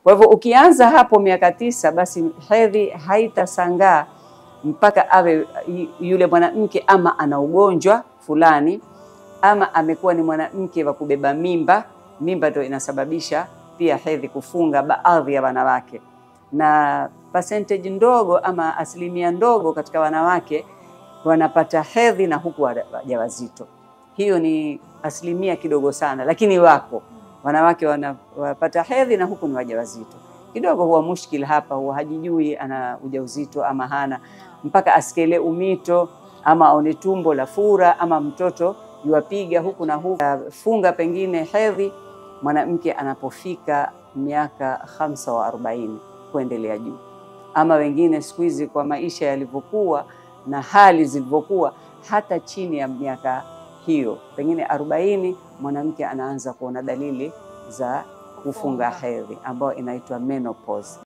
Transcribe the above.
Kwa hivyo ukianza hapo miaka 9, basi hedhi haitasangaa mpaka awe yule mwanamke ama ana ugonjwa fulani, ama amekuwa ni mwanamke wa kubeba mimba. Mimba ndio inasababisha pia hedhi kufunga baadhi ya wanawake, na percentage ndogo ama asilimia ndogo katika wanawake wanapata hedhi na huku wajawazito. Hiyo ni asilimia kidogo sana, lakini wako wanawake wanapata hedhi na huku ni wajawazito. Kidogo huwa mushkil hapa, huwa hajijui ana ujauzito ama hana, mpaka asikele umito ama aone tumbo la fura ama mtoto yuapiga huku na huku. Funga pengine hedhi mwanamke anapofika miaka 45 kuendelea juu, ama wengine siku hizi kwa maisha yalivyokuwa na hali zilivyokuwa, hata chini ya miaka hiyo pengine 40 mwanamke anaanza kuona dalili za kufunga hedhi ambayo inaitwa menopause.